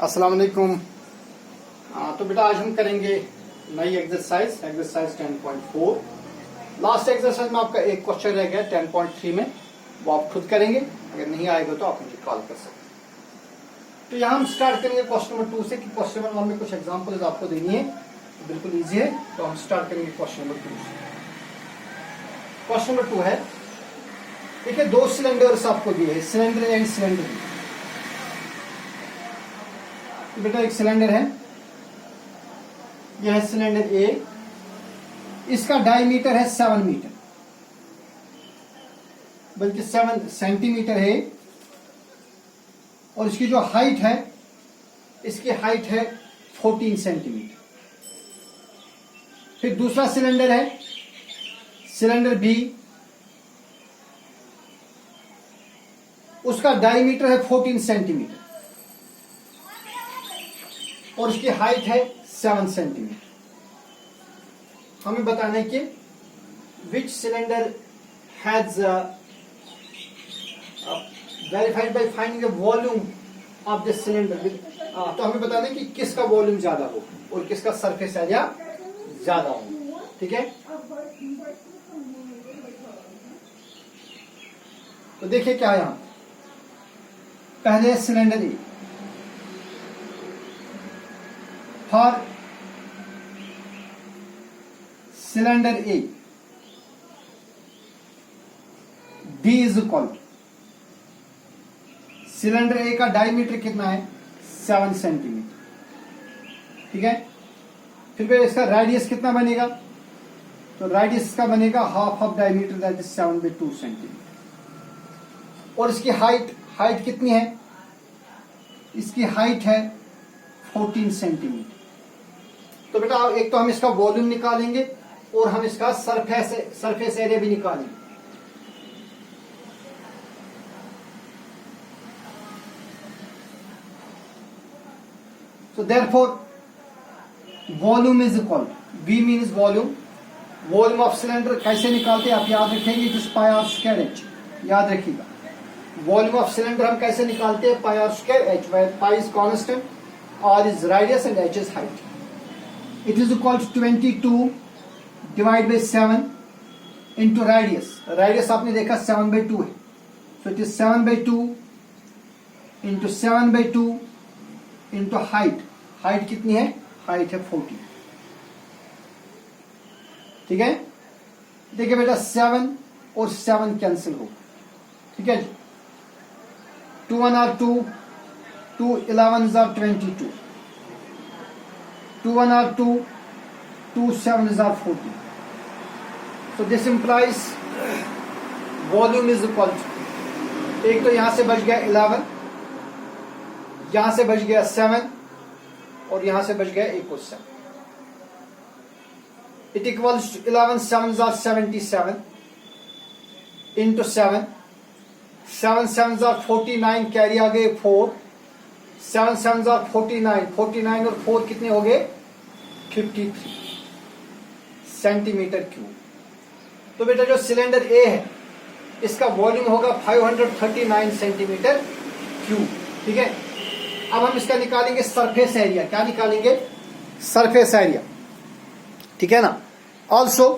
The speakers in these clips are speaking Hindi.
अस्सलाम वालेकुम। तो बेटा आज हम करेंगे नई एक्सरसाइज 10.4। लास्ट एक्सरसाइज में आपका एक क्वेश्चन रह गया 10.3 में, वो आप खुद करेंगे। अगर नहीं आएगा तो आप मुझे कॉल कर सकते हैं। तो यहाँ हम स्टार्ट करेंगे क्वेश्चन नंबर 2 से कि क्वेश्चन नंबर 1 में कुछ एग्जाम्पल्स आपको देनी है, तो बिल्कुल ईजी है। तो हम स्टार्ट करेंगे क्वेश्चन नंबर 2 से। क्वेश्चन नंबर 2 है, देखिए दो सिलेंडर्स आपको दिए हैं, cylinder A and cylinder B. बेटा एक सिलेंडर है, यह है सिलेंडर ए, इसका डायमीटर है 7 मीटर, बल्कि 7 सेंटीमीटर है, और इसकी जो हाइट है, इसकी हाइट है 14 सेंटीमीटर। फिर दूसरा सिलेंडर है सिलेंडर बी, उसका डायमीटर है 14 सेंटीमीटर और उसकी हाइट है 7 सेंटीमीटर। हमें बताना है कि which cylinder has verified by finding the volume of this cylinder. तो हमें बताना है कि किसका वॉल्यूम ज्यादा हो और किसका सरफेस एरिया ज्यादा हो। ठीक है, तो देखिए क्या है यहां। पहले cylinder A, for cylinder A D is equal, cylinder A का डायमीटर कितना है 7 सेंटीमीटर। ठीक है, फिर इसका रेडियस कितना बनेगा, तो रेडियस इसका बनेगा half of diameter, that is 7/2 centimetre. और इसकी हाइट कितनी है, इसकी हाइट है 14 सेंटीमीटर। तो बेटा एक तो हम इसका वॉल्यूम निकालेंगे और हम इसका सरफेस एरिया भी निकालेंगे। So therefore volume is equal, V means volume, volume of cylinder कैसे निकालते हैं आप याद रखेंगे, जिस पाई आर स्क्वायर एच, याद रखिएगा। वॉल्यूम ऑफ सिलेंडर हम कैसे निकालते हैं, pi r square h, where pi is constant, r is radius and h is height. It is equal to 22 divide by 7 into radius. Radius आपने देखा 7/2 है, so it is 7/2 into 7/2 into height. Height कितनी है, हाइट है 40। ठीक है, देखिए बेटा 7 और 7 कैंसिल हो, ठीक है जी। 2 1 r 2, 2 11 r 22, 2 1 r 2, 2 7 r 40। So this implies volume is equal to, एक तो यहां से बच गया 11, यहां से बच गया 7 और यहां से बच गया एक और 7। It equals to 11 7 are 77 into 7, 7 7 are 49, carry आ गए 4, 7 7 आर 49, 49 और 4 कितने हो गए 53 सेंटीमीटर क्यूब। तो बेटा जो सिलेंडर ए है इसका वॉल्यूम होगा 539 सेंटीमीटर क्यूब। ठीक है, अब हम इसका निकालेंगे सरफेस एरिया। क्या निकालेंगे, सरफेस एरिया। ठीक है ना। Also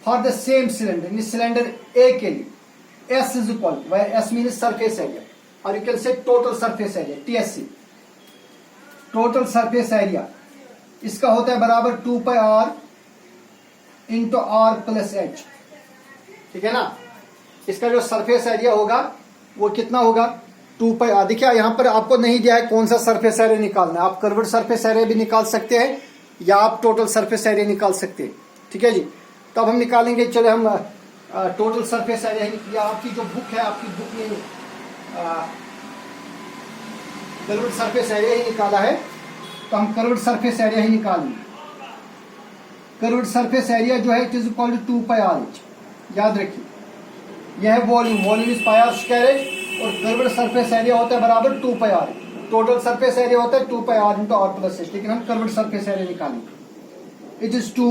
for the same cylinder, cylinder A के लिए S is equal, where S mean surface area, और you can say total surface area, TSC, total surface area. इसका होता है बराबर 2 pi r into r plus h. ठीक है ना। इसका जो सरफेस एरिया होगा वो कितना होगा 2 पाई आर। देखिए यहां पर आपको नहीं दिया है कौन सा सरफेस एरिया निकालना है, आप कर्व्ड सरफेस एरिया भी निकाल सकते हैं या आप टोटल सरफेस एरिया निकाल सकते हैं। ठीक है जी, तो अब हम निकालेंगे। चलो हम टोटल सरफेस एरिया, या आपकी जो बुक है, आपकी बुक में कर्व्ड सरफेस एरिया ही निकाला है, तो हम कर्व्ड सरफेस एरिया ही निकालेंगे। कर्व्ड सरफेस एरिया जो है it is equal to 2 pi r h, याद रखिए। यह है volume, volume is pi r square h, और कर्व्ड सरफेस एरिया होता है बराबर 2 pi r. Total surface area होता है 2 pi r into r plus h, लेकिन हम कर्व्ड सरफेस एरिया निकालेंगे। It is 2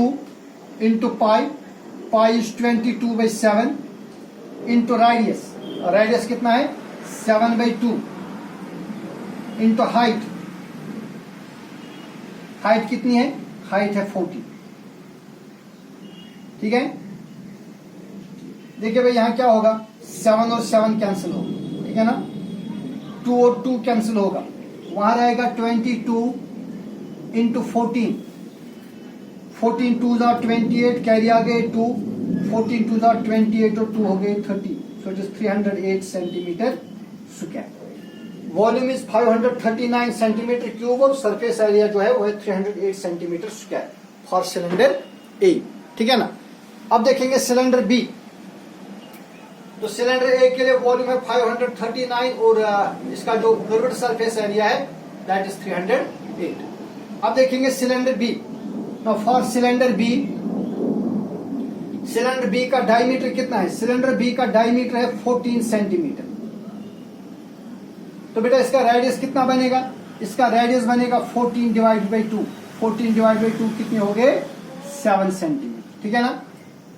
into pi, pi is 22/7 into radius, radius कितना है 7/2 इंटू हाइट, हाइट कितनी है, हाइट है 40, ठीक है। देखिए भाई यहां क्या होगा, 7 और 7 कैंसिल होगा, ठीक है ना, 2 और 2 कैंसिल होगा, वहां रहेगा 22 इंटू 14, 14 2 जार 28, कैरी आ गए 2, 14 2 जार 28 और 2 हो गए 30, so it is 308 centimetre square. Volume is 539 centimetre cube और सरफेस एरिया जो है वो है 308 centimetre square for cylinder A, ठीक है ना। अब देखेंगे सिलेंडर बी। तो सिलेंडर ए के लिए वॉल्यूम है 539 और इसका जो कर्व्ड सरफेस एरिया है दैट इज 308। अब देखेंगे cylinder B. Now for cylinder B, cylinder B का डायमीटर कितना है, सिलेंडर बी का डायमीटर है 14 सेंटीमीटर। तो बेटा इसका रेडियस कितना बनेगा, इसका रेडियस बनेगा 14 डिवाइड बाई 2, 14 डिवाइड बाई 2 कितने हो गए 7 सेंटीमीटर, ठीक है ना।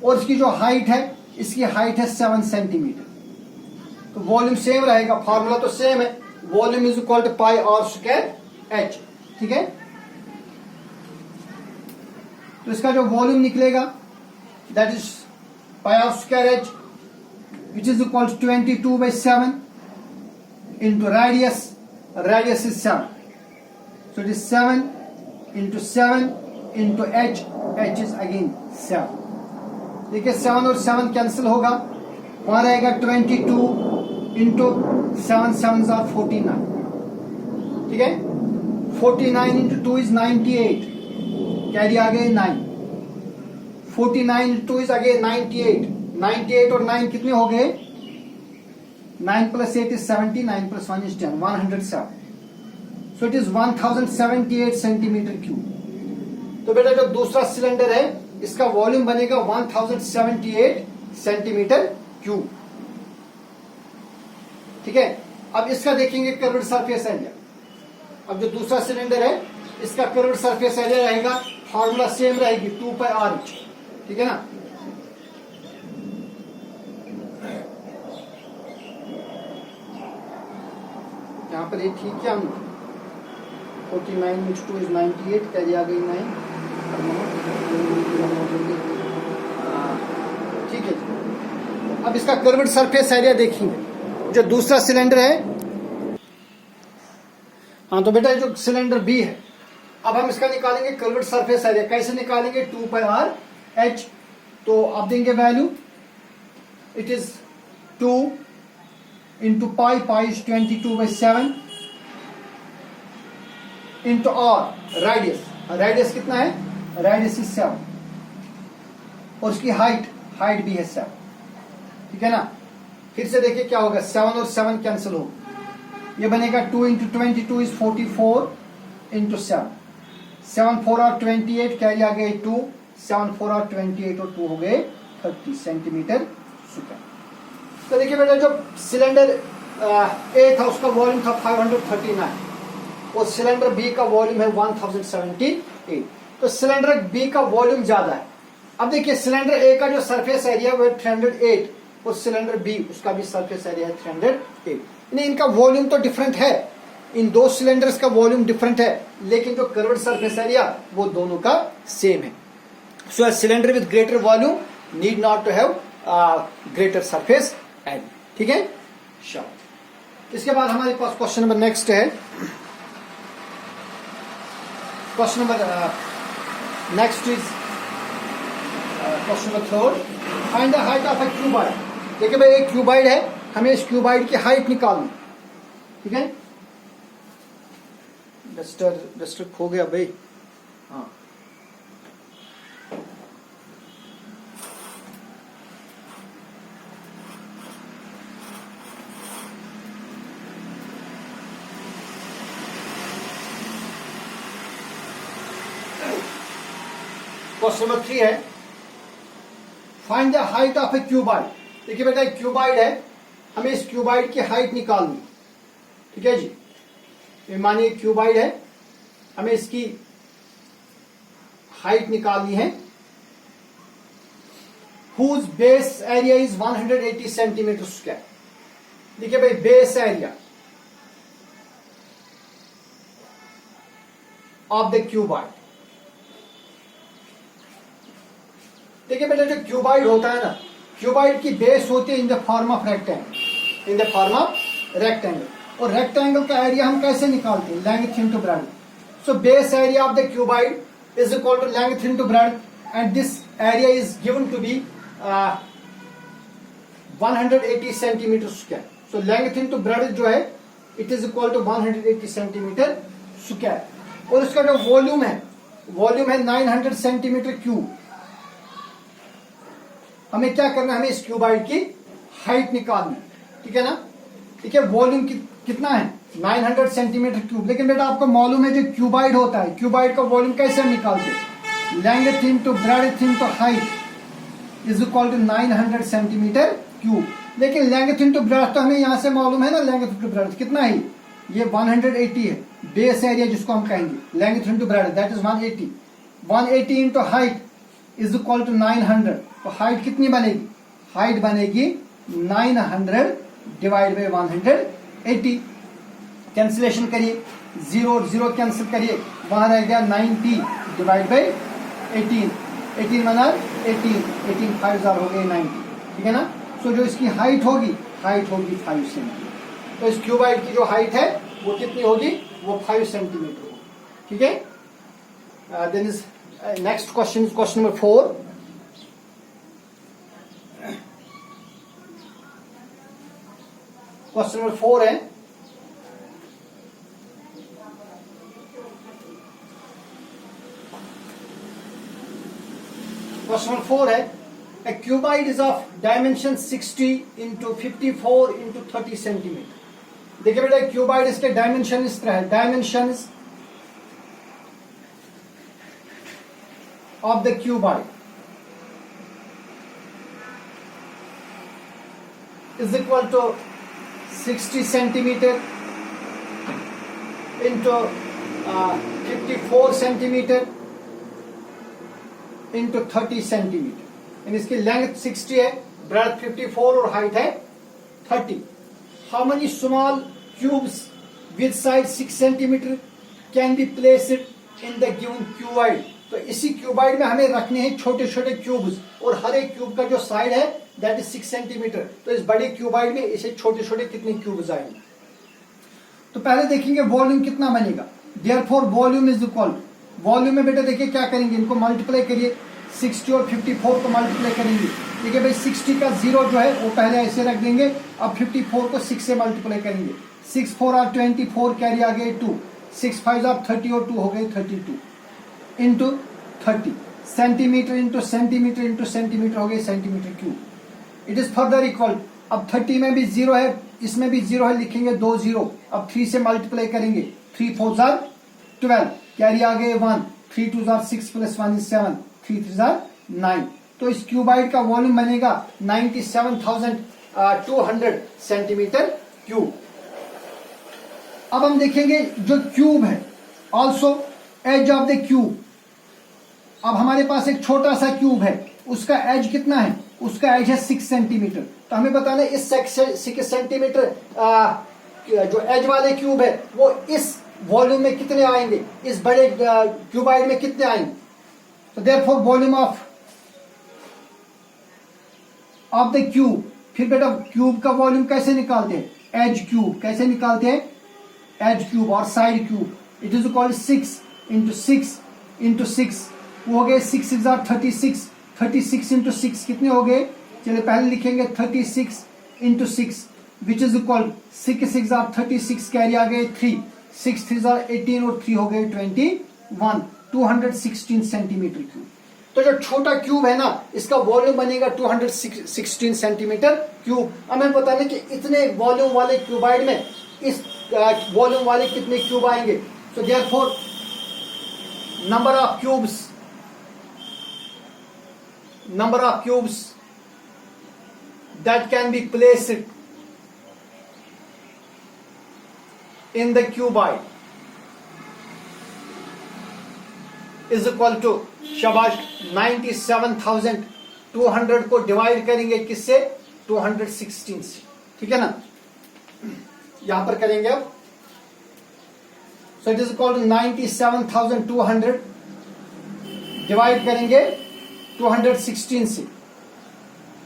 और इसकी जो हाइट है, इसकी हाइट है 7 सेंटीमीटर। तो वॉल्यूम सेम रहेगा, फार्मूला तो सेम है, volume is equal to pi r square h, ठीक है। तो इसका जो वॉल्यूम निकलेगा that is pi r square h which is equal to 22/7 into radius, radius is 7, so it is 7 into 7 into h, h is again 7। देखिए 7 और 7 कैंसिल होगा, वहां रहेगा 22 into 7 7s are 49, ठीक है। 49 into 2 is 98, कैरी आ गए 9, 49 into 2 is again 98, 98 और 9 कितने हो गए, 9 plus 8 is 70, 9 plus 1 is 10, 107, so it is 1078 centimetre cube. तो बेटा जो दूसरा सिलेंडर है इसका वॉल्यूम बनेगा 1078 सेंटीमीटर क्यूब, ठीक है। अब इसका देखेंगे कर्व्ड सरफेस एरिया। अब जो दूसरा सिलेंडर है इसका कर्व्ड सरफेस एरिया रहेगा, फार्मूला सेम रहेगी 2πr/h, ठीक है ना। यहाँ पर ये ठीक क्या, 49 which 2 is 98, कैरी आ गई 9, ठीक है। अब इसका कर्व्ड सरफेस एरिया देखेंगे, जो दूसरा सिलेंडर है। हाँ तो बेटा जो सिलेंडर बी है, अब हम इसका निकालेंगे कर्व्ड सरफेस एरिया। कैसे निकालेंगे, 2πr/h। तो आप देंगे value, it is 2 into pi, pi is 22/7 into r, radius, radius कितना है, radius is 7 और उसकी हाइट, हाइट भी है 7, ठीक है ना। फिर से देखिए क्या होगा, 7 और 7 कैंसिल हो, ये बनेगा 2 into 22 is 44 into 7, 7 4 are 28, carry आ गए 2, 7 4 are 28 और 2 हो गए 30 सेंटीमीटर स्क्वायर। तो देखिए बेटा जो सिलेंडर ए था उसका वॉल्यूम था 539 और सिलेंडर बी का वॉल्यूम है 1078। तो सिलेंडर बी का वॉल्यूम ज्यादा है। अब देखिए सिलेंडर ए का जो सरफेस एरिया वो है 308 और सिलेंडर बी उसका भी सरफेस एरिया है 308। यानी इनका वॉल्यूम तो डिफरेंट है, इन दो सिलेंडर्स का वॉल्यूम डिफरेंट है, लेकिन जो कर्व्ड सरफेस एरिया वो दोनों का सेम है। So a cylinder with greater volume need not to have greater surface area, ठीक है। चलो इसके बाद हमारे पास क्वेश्चन नंबर नेक्स्ट है, question number next is question number 3, find the height of a cuboid. देखिए भाई एक क्यूबॉइड है, हमें इस क्यूबॉइड की हाइट निकालनी, ठीक है। डस्टर खो गया भाई, हाँ क्वेश्चन नंबर 3 है, find the height of A cuboid. देखिए बेटा एक क्यूबॉइड है, हमें इस क्यूबॉइड की हाइट निकालनी, ठीक है जी। मानिए क्यूबॉइड है, हमें इसकी हाइट निकालनी है। Whose base area is 180 centimetre square. देखिए भाई base area, of the cuboid. देखिए बेटा, जो क्यूबॉइड होता है ना, क्यूबॉइड की बेस होती है in the form of rectangle, in the form of rectangle. और रेक्टेंगल का एरिया हम कैसे निकालते हैं? Length into breadth. So base area of the cuboid is equal to length into breadth and this area is given to be 180 centimetre square. So length into breadth जो है it is equal to 180 centimetre square. और इसका जो वॉल्यूम है 900 सेंटीमीटर क्यूब। हमें क्या करना है? हमें इस क्यूबॉइड की हाइट निकालनी, ठीक है ना। ठीक है, वॉल्यूम कितना है? 900 सेंटीमीटर क्यूब। लेकिन बेटा आपको मालूम है जो क्यूबॉइड होता है, क्यूबॉइड का वॉल्यूम कैसे हम निकालते हैं? Length into breadth into height is equal to 900 centimetre cube. लेकिन लेंथ इनटू ब्रेड्थ तो हमें यहां से मालूम है ना, लेंथ इनटू ब्रेड्थ कितना है? ये 180 है, बेस एरिया जिसको हम कहेंगे। Length into breadth that is 180। 180 into height is equal to 900। तो हाइट कितनी बनेगी? हाइट बनेगी 900 डिवाइड बाई 180। कैंसिलेशन करिए, 0 और 0 कैंसिल करिए, वहां रह गया 90 डिवाइड बाई 18। 18 बना 18 5 हो गए 90, ठीक है ना। सो जो इसकी हाइट होगी 5 सेंटीमीटर। तो इस क्यूबॉइड की जो हाइट है वो कितनी होगी? वो 5 सेंटीमीटर होगी, ठीक है। Then is next question, question number 4। Question number 4 है, क्वेश्चन नंबर 4 है, a cuboid is of dimension 60 into 54 into 30 centimetre. देखिए बेटा, क्यूबॉइड इसके डायमेंशन इस तरह है। Dimension of the cuboid is equal to 60 centimetre into 54 centimetre into 30 centimetre. इसकी लेंथ 60 है, ब्रेड्थ 54 और हाइट है 30। How many small cubes with size 6 centimetre can be placed in the given cuboid. तो इसी क्यूबॉइड में हमें रखने हैं छोटे छोटे क्यूब्स, और हर एक क्यूब का जो साइड है दैट इज 6 सेंटीमीटर। तो इस बड़े क्यूबॉइड में इसे छोटे छोटे कितने क्यूब्स आएंगे? तो पहले देखेंगे वॉल्यूम कितना बनेगा। Therefore volume is equal, volume में बेटा देखिए क्या करेंगे, इनको मल्टीप्लाई करिए, 60 और 54 को मल्टीप्लाई करेंगे। ठीक है भाई, 60 का 0 जो है वो पहले ऐसे रख देंगे। अब 54 को 6 से मल्टीप्लाई करेंगे। 6 4 आर 24, कैरी आ गए 2, 6 5 आर 30 और 2 हो गए 32 into 30। Centimetre into centimetre into centimetre हो गए centimetre cube. It is further equal, अब 30 में भी 0 है, इसमें भी 0 है, लिखेंगे 2 0। अब 3 से मल्टीप्लाई करेंगे, 3 4 आर 12, कैरी आ गए 1, 3 2 आर 6 प्लस 1 इज 7, 3 3 आर 9। तो इस क्यूबॉइड का वॉल्यूम बनेगा 97,200 सेंटीमीटर क्यूब। अब हम देखेंगे जो क्यूब है, also edge of the cube. अब हमारे पास एक छोटा सा क्यूब है, उसका एज कितना है? उसका एज है 6 सेंटीमीटर। तो हमें बताना है इस 6 सेंटीमीटर जो एज वाले क्यूब है वो इस वॉल्यूम में कितने आएंगे, इस बड़े क्यूबॉइड में कितने आएंगे। तो therefore volume of the cube. फिर बेटा क्यूब का वॉल्यूम कैसे निकालते हैं? एज क्यूब कैसे निकालते हैं? एज क्यूब और side cube. It is equal 6 into 6 into 6, वो हो गए 6 6 आर 36, 36 इंटू 6 कितने हो गए? चलिए पहले लिखेंगे 36 into 6 which is equal 6 6 are 36, carry आ गए 3, 6 3 आर 18 और 3 हो गए 21, 216 सेंटीमीटर क्यूब। तो जो छोटा क्यूब है ना, इसका वॉल्यूम बनेगा 216 सेंटीमीटर क्यूब। हमें पता नहीं कि इतने वॉल्यूम वाले क्यूबॉइड में इस वॉल्यूम वाले कितने क्यूब आएंगे। तो therefore number of cubes that can be placed in the cuboid is equal to, शाबाश, 97,200 को डिवाइड करेंगे किससे? 216 से, ठीक है ना। यहां पर करेंगे अब so it is equal to 97,200 divide करेंगे 216 से,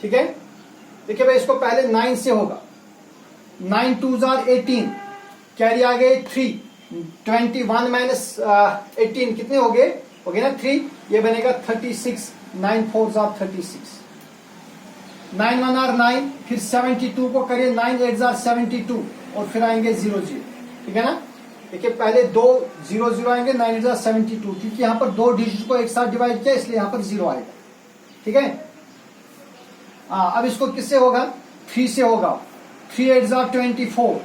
ठीक है। देखिए भाई इसको पहले 9 से होगा, 9 2s are 18, कैरी आ गए 3, 21 माइनस 18 कितने हो गए ना 3, ये बनेगा 36, 9 4s are 36, 9 1 are 9, फिर 72 को करिए 9 8s are 72 और फिर आएंगे 0 0, ठीक है ना। देखिए पहले दो 0 0 आएंगे, 9 8s are 72, क्योंकि यहाँ पर दो डिजिट को एक साथ डिवाइड किया इसलिए यहाँ पर 0 आएगा, ठीक है। अब इसको किससे होगा, 3 से होगा, 3 8s are 24,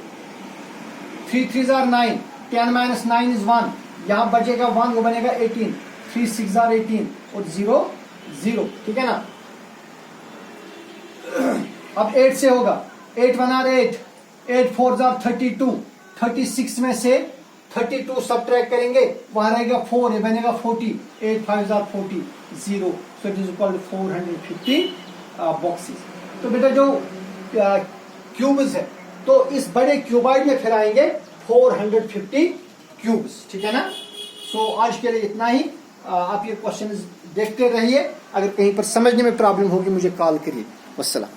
3 3s are 9, 10 minus 9 is 1, यहाँ बचेगा 1, वो बनेगा 18, 3 6s are 18 और 0 0, ठीक है ना। अब 8 से होगा, 8 1 are 8, 8 4s are 32, 36 में से 32 सब्ट्रैक्ट करेंगे, वहां रहेगा 4, ये बनेगा 40, 8 5s are 40, 0, so it is equal to 450 boxes. तो बेटा जो क्यूब्स है तो इस बड़े क्यूबाइड में फिर आएंगे 450 क्यूब्स, ठीक है ना। सो आज के लिए इतना ही। आप ये क्वेश्चन देखते रहिए, अगर कहीं पर समझने में प्रॉब्लम होगी मुझे कॉल करिए। वस्सलाम।